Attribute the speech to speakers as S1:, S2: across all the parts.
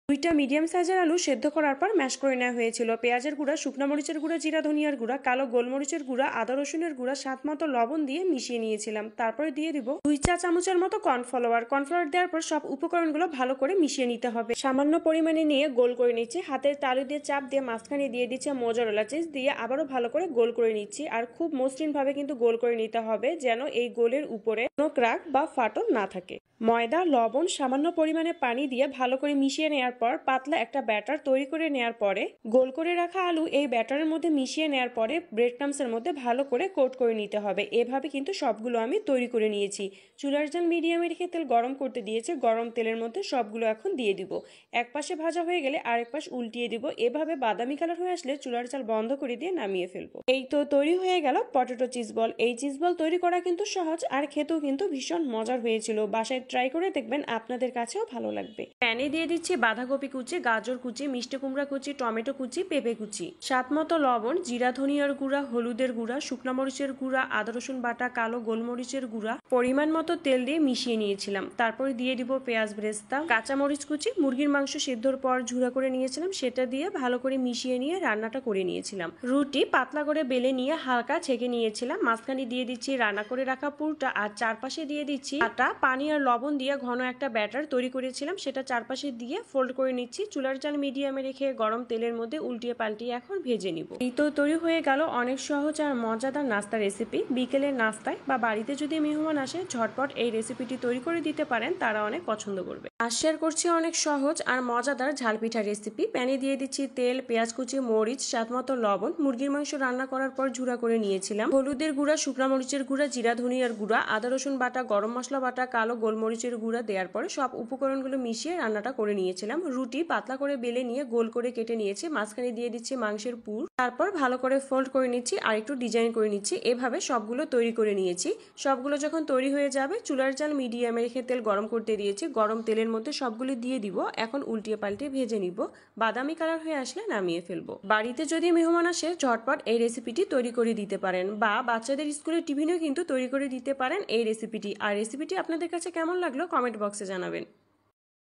S1: দুইটা মিডিয়াম সাইজের আলু সেদ্ধ করার পর ম্যাশ করে নেওয়া হয়েছিল। পেঁয়াজের গুঁড়া, শুকনো মরিচের গুঁড়া, জিরা ধনিয়ার গুঁড়া, কালো গোলমরিচের গুঁড়া, আদা রসুনের গুঁড়া, স্বাদ মতো লবণ দিয়ে মিশিয়ে নিয়েছিলাম। তারপরে দিয়ে দিব 2 চা চামচের মতো কর্নফ্লাওয়ার। কর্নফ্লাওয়ার দেওয়ার পর সব উপকরণগুলো ভালো করে মিশিয়ে নিতে হবে। সামান্য পরিমাণে নিয়ে গোল করে নিচ্ছি। হাতের তালু দিয়ে চাপ দিয়ে মাঝখানে দিয়ে দিচ্ছে মোজারেলা চিজ, দিয়ে আবারও ভালো করে গোল করে নিচ্ছি। আর খুব মসৃণ ভাবে কিন্তু গোল করে নিতে হবে, যেন এই গোলের উপরে কোনো ক্রাক বা ফাটল না থাকে। ময়দা, লবণ, সামান্য পরিমাণে পানি দিয়ে ভালো করে মিশিয়ে নেওয়ার পর পাতলা একটা ব্যাটার তৈরি করে নেওয়ার পরে গোল করে রাখা আলু এই ব্যাটারের মধ্যে মিশিয়ে নেওয়ার পরে ব্রেড ক্রামসের মধ্যে ভালো করে কোট করে নিতে হবে। এভাবে কিন্তু সবগুলো আমি তৈরি করে নিয়েছি। চুলার জাল মিডিয়ামে রেখে তেল গরম করতে দিয়েছে। গরম তেলের মধ্যে সবগুলো এখন দিয়ে দিব। এক পাশে ভাজা হয়ে গেলে আরেক পাশ উল্টিয়ে দিব। এভাবে বাদামি কালার হয়ে আসলে চুলার জাল বন্ধ করে দিয়ে নামিয়ে ফেলবো। এই তো তৈরি হয়ে গেল পটেটো চিজ বল। এই চিজ বল তৈরি করা কিন্তু সহজ, আর খেতেও কিন্তু ভীষণ মজার হয়েছিল। বাসায় ট্রাই করে দেখবেন, আপনাদের কাছেও ভালো লাগবে। প্যানে দিয়ে দিচ্ছি বাঁধাকপি কুচি, গাজর কুচি, মিষ্টি কুমড়া কুচি, টমেটো কুচি, পেঁপে কুচি, স্বাদ মতো লবণ, জিরা ধনিয়ার গুঁড়া, হলুদের গুঁড়া, শুকনো মরিচের গুঁড়া, আদা রসুন বাটা, কালো গোলমরিচের গুঁড়া, পরিমাণ মতো তেল দিয়ে মিশিয়ে নিয়েছিলাম। তারপরে দিয়ে দিব পেঁয়াজ ব্রেস্তা, কাঁচা মরিচ কুচি, মুরগির মাংস সিদ্ধর পর ঝুরা করে নিয়েছিলাম, সেটা দিয়ে ভালো করে মিশিয়ে নিয়ে রান্নাটা করে নিয়েছিলাম। রুটি পাতলা করে বেলে নিয়ে হালকা ছেঁকে নিয়েছিলাম। মাঝখানে দিয়ে দিচ্ছি রান্না করে রাখা পুরটা, আর চারপাশে দিয়ে দিচ্ছি আটা, পানি আর লবণ দিয়ে ঘন একটা ব্যাটার তৈরি করেছিলাম, সেটা চারপাশে দিয়ে ফোল্ড করে নিচ্ছি। চুলার জাল মিডিয়ামে রেখে গরম তেলের মধ্যে উল্টিয়ে পাল্টিয়ে এখন ভেজে নিব। এই তো তৈরি হয়ে গেল অনেক সহজ আর মজাদার নাস্তা রেসিপি। বিকেলের নাস্তায় বা বাড়িতে যদি মেহমান আসে, ঝটপট এই রেসিপিটি তৈরি করে দিতে পারেন, তারা অনেক পছন্দ করবে। আর শেয়ার করছি অনেক সহজ আর মজাদার ঝাল পিঠা রেসিপি। প্যানে দিয়ে দিচ্ছি তেল, পেঁয়াজ কুচি, মরিচ, স্বাদ মতো লবণ। মুরগির মাংস রান্না করার পর ঝুরা করে নিয়েছিলাম। হলুদের গুঁড়া, শুকনো মরিচের গুঁড়া, জিরা ধনিয়ার গুঁড়া, আদা রসুন বাটা, গরম মশলা বাটা, কালো গোলমরিচের গুঁড়া দেওয়ার পরে সব উপকরণগুলো মিশিয়ে রান্নাটা করে নিয়েছিলাম। রুটি পাতলা করে বেলে নিয়ে গোল করে কেটে নিয়েছি। মাঝখানে দিয়ে দিচ্ছি মাংসের পুর, তারপর ভালো করে ফোল্ড করে নিচ্ছি আর একটু ডিজাইন করে নিচ্ছি। এভাবে সবগুলো তৈরি করে নিয়েছি। সবগুলো যখন তৈরি হয়ে যাবে, চুলার জাল মিডিয়ামে রেখে তেল গরম করতে দিয়েছি। গরম তেলের মধ্যে সবগুলো দিয়ে দিব। এখন উল্টিয়ে পাল্টিয়ে ভেজে নিব। বাদামি কালার হয়ে আসলে নামিয়ে ফেলবো। বাড়িতে যদি মেহমান আসে, ঝটপট এই রেসিপিটি তৈরি করে দিতে পারেন, বা বাচ্চাদের স্কুলের টিফিনেও কিন্তু তৈরি করে দিতে পারেন এই রেসিপিটি। আর রেসিপিটি আপনাদের কাছে কেমন লাগলো কমেন্ট বক্সে জানাবেন।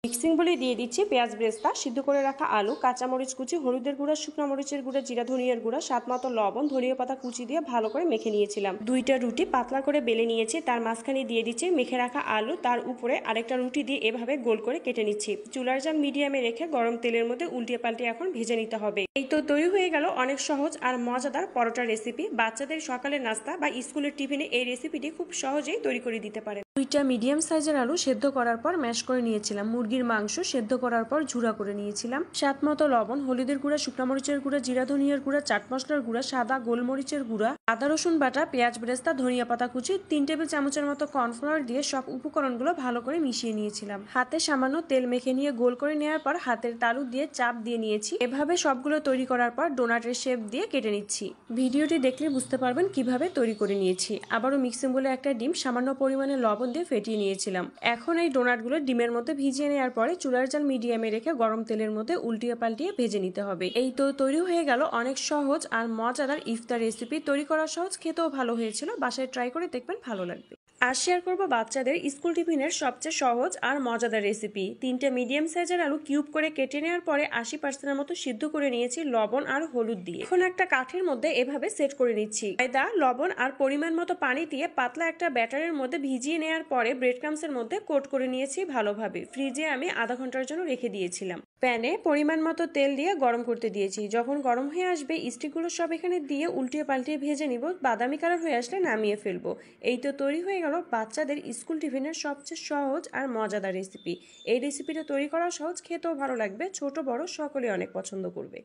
S1: মিক্সিং বলে দিয়ে দিচ্ছি পেঁয়াজ ব্রেস্তা, সিদ্ধ করে রাখা আলু, কাঁচা মরিচ কুচি, হলুদের গুঁড়া, শুকনো মরিচের গুঁড়া, জিরা ধনিয়ার গুঁড়া, স্বাদ মতো লবণ, ধনিয়া পাতা কুচি দিয়ে ভালো করে মেখে নিয়েছিলাম। দুইটা রুটি পাতলা করে বেলে নিয়েছি, তার মাঝখানে দিয়ে দিচ্ছি মেখে রাখা আলু, তার উপরে আরেকটা রুটি দিয়ে এভাবে গোল করে কেটে নিচ্ছি। চুলার জাল মিডিয়ামে রেখে গরম তেলের মধ্যে উল্টিয়ে পাল্টিয়ে এখন ভেজে নিতে হবে। এই তো তৈরি হয়ে গেল অনেক সহজ আর মজাদার পরোটা রেসিপি। বাচ্চাদের সকালের নাস্তা বা স্কুলের টিফিনে এই রেসিপিটি খুব সহজেই তৈরি করে দিতে পারেন। দুইটা মিডিয়াম সাইজের আলু সেদ্ধ করার পর ম্যাশ করে নিয়েছিলাম। মুরগির মাংস সেদ্ধ করার পর ঝুরা করে নিয়েছিলাম। স্বাদ মতো লবণ, হলুদের গুঁড়া, শুকনো মরিচের গুঁড়া, জিরা ধনিয়ার গুঁড়া, চাট মশলার গুঁড়া, সাদা গোলমরিচের গুঁড়া, আদা রসুন বাটা, পেঁয়াজ ব্রেস্তা, ধনিয়া পাতা কুচি, 3 টেবিল চামচের মতো কর্নফ্লাওয়ার দিয়ে সব উপকরণগুলো ভালো করে মিশিয়ে নিয়েছিলাম। হাতে সামান্য তেল মেখে নিয়ে গোল করে নেওয়ার পর হাতের তালু দিয়ে চাপ দিয়ে নিয়েছি। এভাবে সবগুলো তৈরি করার পর ডোনাটের শেপ দিয়ে কেটে নিচ্ছি। ভিডিওটি দেখলে বুঝতে পারবেন কিভাবে তৈরি করে নিয়েছি। আবারও মিক্সিং বলে একটা ডিম সামান্য পরিমাণে লবণ দিয়ে ফেটিয়ে নিয়েছিলাম। এখন এই ডোনাটগুলো ডিমের মধ্যে ভিজিয়ে নেওয়ার পরে চুলার জাল মিডিয়ামে রেখে গরম তেলের মধ্যে উল্টিয়ে পাল্টিয়ে ভেজে নিতে হবে। এই তো তৈরি হয়ে গেল অনেক সহজ আর মজাদার ইফতার রেসিপি। তৈরি করা সহজ, খেতেও ভালো হয়েছিল। বাসায় ট্রাই করে দেখবেন, ভালো লাগবে। আর শেয়ার করবো বাচ্চাদের স্কুল টিফিনের সবচেয়ে সহজ আর মজাদার রেসিপি। 3টে মিডিয়াম সাইজের আলু কিউব করে কেটে নেওয়ার পরে 80% মতো সিদ্ধ করে নিয়েছি লবণ আর হলুদ দিয়ে। এখন একটা কাঠির মধ্যে এভাবে সেট করে নিচ্ছি। ময়দা, লবণ আর পরিমাণ মতো পানি দিয়ে পাতলা একটা ব্যাটারের মধ্যে ভিজিয়ে নেওয়ার পরে ব্রেড ক্রামসের মধ্যে কোট করে নিয়েছি ভালোভাবে। ফ্রিজে আমি আধা ঘন্টার জন্য রেখে দিয়েছিলাম। প্যানে পরিমাণ মতো তেল দিয়ে গরম করতে দিয়েছি। যখন গরম হয়ে আসবে, স্টিকগুলো সব এখানে দিয়ে উল্টিয়ে পাল্টিয়ে ভেজে নিব। বাদামি কালার হয়ে আসলে নামিয়ে ফেলবো। এই তো তৈরি হয়ে গেল বাচ্চাদের স্কুল টিফিনের সবচেয়ে সহজ আর মজাদার রেসিপি। এই রেসিপিটা তৈরি করা সহজ, খেতেও ভালো লাগবে। ছোট বড় সকলে অনেক পছন্দ করবে।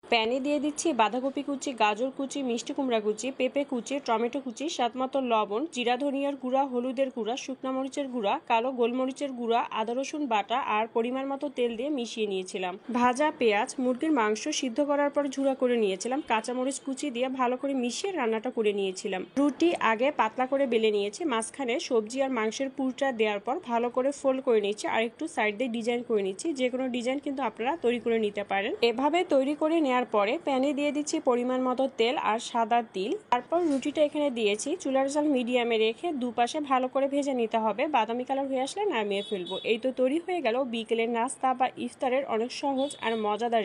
S1: প্যানে দিয়ে দিচ্ছি বাঁধাকপি কুচি, গাজর কুচি, মিষ্টি কুমড়া কুচি, পেঁপে কুচি, টমেটো কুচি, স্বাদ মতো লবণ, জিরা ধনিয়ার গুঁড়া, হলুদের গুঁড়া, শুকনো মরিচের গুঁড়া, কালো গোলমরিচের গুঁড়া, আদা রসুন বাটা আর পরিমাণ মতো তেল দিয়ে মিশিয়ে নিয়েছিলাম। ভাজা পেঁয়াজ, মুরগির মাংস সিদ্ধ করার পর ঝুরা করে নিয়েছিলাম। কাঁচামরিচ কুচি দিয়ে ভালো করে মিশিয়ে রান্নাটা করে নিয়েছিলাম। রুটি আগে পাতলা করে বেলে নিয়েছি। মাঝখানে সবজি আর মাংসের পুরটা দেওয়ার পর ভালো করে ফোল্ড করে নিচ্ছি আর একটু সাইড দিয়ে ডিজাইন করে নিচ্ছি। যে কোনো ডিজাইন কিন্তু আপনারা তৈরি করে নিতে পারেন। এভাবে তৈরি করে নেওয়ার নেওয়ার পরে প্যানে দিয়ে দিচ্ছি পরিমাণ মতো তেল আর সাদা তিল। তারপর রুটিটা এখানে দিয়েছি, চুলার জাল মিডিয়ামে রেখে দুপাশে ভালো করে ভেজে নিতে হবে। বাদামি কালার হয়ে আসলে নামিয়ে ফেলবো। এই তো তৈরি হয়ে গেল বিকেলের নাস্তা বা ইফতারের অনেক সহজ আর মজাদার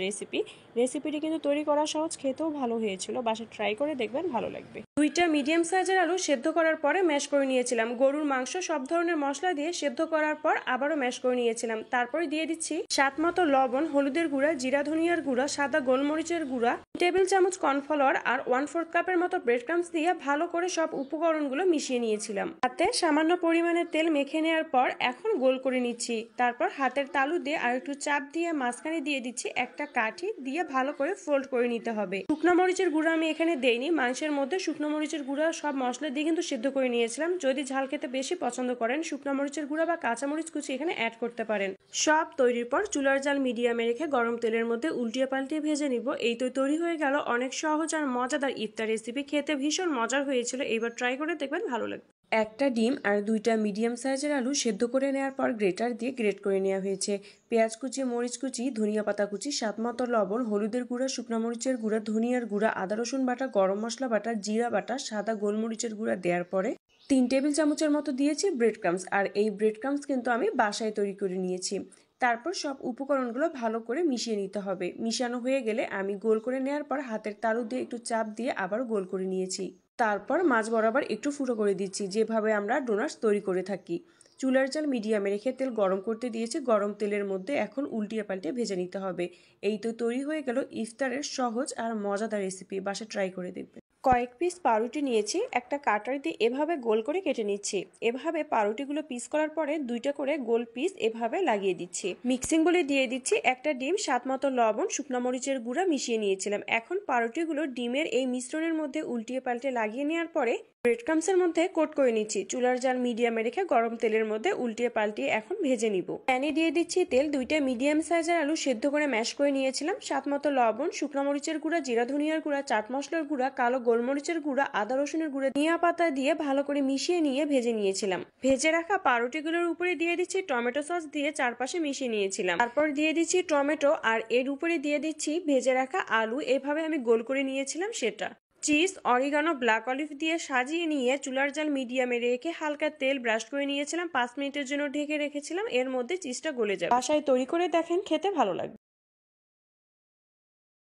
S1: রেসিপিটি কিন্তু তৈরি করা সহজ, খেতেও ভালো হয়েছিল। বাসায় ট্রাই করে দেখবেন, ভালো লাগবে। দুইটা মিডিয়াম সাইজের আলু সেদ্ধ করার পরে ম্যাশ করে নিয়েছিলাম। গরুর মাংস সব ধরনের মশলা দিয়ে সেদ্ধ করার পর আবারও ম্যাশ করে নিয়েছিলাম। তারপরে দিয়ে দিচ্ছি স্বাদ মতো লবণ, হলুদের গুঁড়া, জিরা ধনিয়ার গুঁড়া, সাদা গোলমরিচের গুঁড়া, টেবিল চামচ কর্নফ্লাওয়ার আর 1/4 কাপের মতো ব্রেড ক্রাম্বস দিয়ে ভালো করে সব উপকরণগুলো মিশিয়ে নিয়েছিলাম। হাতে সামান্য পরিমাণে তেল মেখে নেওয়ার পর এখন গোল করে নিচ্ছি। তারপর হাতের তালু দিয়ে আর একটু চাপ দিয়ে মাঝখানে দিয়ে দিচ্ছি একটা কাঠি দিয়ে ভালো করে ফোল্ড করে নিতে হবে। শুকনো মরিচের গুঁড়া আমি এখানে দেইনি, মাংসের মধ্যে শুকনো মরিচের গুঁড়া সব মশলা দিয়ে কিন্তু সিদ্ধ করে নিয়েছিলাম। যদি ঝাল খেতে বেশি পছন্দ করেন শুকনো মরিচের গুঁড়া বা কাঁচা মরিচ কুচি এখানে অ্যাড করতে পারেন। সব তৈরির পর চুলার জাল মিডিয়ামে রেখে গরম তেলের মধ্যে উল্টিয়ে পাল্টিয়ে ভেজে নিব। এই তো তৈরি হয়ে গেল অনেক সহজ আর মজাদার ইফতার রেসিপি। খেতে ভীষণ মজার হয়েছিল, এবার ট্রাই করে দেখবেন, ভালো লাগবে। একটা ডিম আর দুইটা মিডিয়াম সাইজের আলু সেদ্ধ করে নেওয়ার পর গ্রেটার দিয়ে গ্রেট করে নেওয়া হয়েছে। পেঁয়াজ কুচি, মরিচ কুচি, ধনিয়া পাতা কুচি, স্বাদ মতো লবণ, হলুদের গুঁড়া, শুকনো মরিচের গুঁড়া, ধনিয়ার গুঁড়া, আদা রসুন বাটা, গরম মশলা বাটা, জিরা বাটা, সাদা গোলমরিচের গুঁড়া দেওয়ার পরে 3 টেবিল চামচের মতো দিয়েছি ব্রেড ক্রাম্বস। আর এই ব্রেড ক্রাম্বস কিন্তু আমি বাসায় তৈরি করে নিয়েছি। তারপর সব উপকরণগুলো ভালো করে মিশিয়ে নিতে হবে। মিশানো হয়ে গেলে আমি গোল করে নেওয়ার পর হাতের তালু দিয়ে একটু চাপ দিয়ে আবার গোল করে নিয়েছি। তারপর মাঝ বরাবর একটু ফুটো করে দিচ্ছি, যেভাবে আমরা ডোনাটস তৈরি করে থাকি। চুলার জাল মিডিয়ামে রেখে তেল গরম করতে দিয়েছি। গরম তেলের মধ্যে এখন উল্টিয়ে পাল্টে ভেজে নিতে হবে। এই তো তৈরি হয়ে গেল ইফতারের সহজ আর মজাদার রেসিপি। বাসায় ট্রাই করে দেখবেন। কয়েক পিস পাউরুটি নিয়েছি, একটা কাটার দিয়ে এভাবে গোল করে কেটে নিচ্ছি। এভাবে পাউরুটিগুলো পিস করার পরে দুইটা করে গোল পিস এভাবে লাগিয়ে দিচ্ছি। মিক্সিং বলে দিয়ে দিচ্ছি একটা ডিম, স্বাদ মতো লবণ, শুকনো মরিচের গুঁড়া মিশিয়ে নিয়েছিলাম। এখন পাউরুটিগুলো ডিমের এই মিশ্রণের মধ্যে উল্টিয়ে পাল্টে লাগিয়ে নেওয়ার পরে ব্রেড ক্রাম্বসের মধ্যে কোট করে নিচ্ছি। চুলার জাল মিডিয়ামে রেখে গরম তেলের মধ্যে উল্টিয়ে পাল্টিয়ে এখন ভেজে নিব। প্যানে দিয়ে দিচ্ছি তেল। দুইটা মিডিয়াম সাইজের আলু সেদ্ধ করে ম্যাশ করে নিয়েছিলাম। স্বাদ মতো লবণ, শুকনো মরিচের গুঁড়া, জিরা ধনিয়ার গুঁড়া, চাট মশলার গুঁড়া, কালো গোলমরিচের গুঁড়া, আদা রসুনের গুঁড়া, ধনিয়া পাতা দিয়ে ভালো করে মিশিয়ে নিয়ে ভেজে নিয়েছিলাম। ভেজে রাখা পাউরুটিগুলোর উপরে দিয়ে দিচ্ছি টমেটো সস দিয়ে চারপাশে মিশিয়ে নিয়েছিলাম। তারপর দিয়ে দিচ্ছি টমেটো আর এর উপরে দিয়ে দিচ্ছি ভেজে রাখা আলু। এভাবে আমি গোল করে নিয়েছিলাম সেটা। চিজ, অরিগানো, ব্ল্যাক অলিভ দিয়ে সাজিয়ে নিয়ে চুলার জাল মিডিয়ামে রেখে হালকা তেল ব্রাশ করে নিয়েছিলাম। 5 মিনিটের জন্য ঢেকে রেখেছিলাম, এর মধ্যে চিজটা গলে যাবে। বাসায় তৈরি করে দেখেন, খেতে ভালো লাগবে।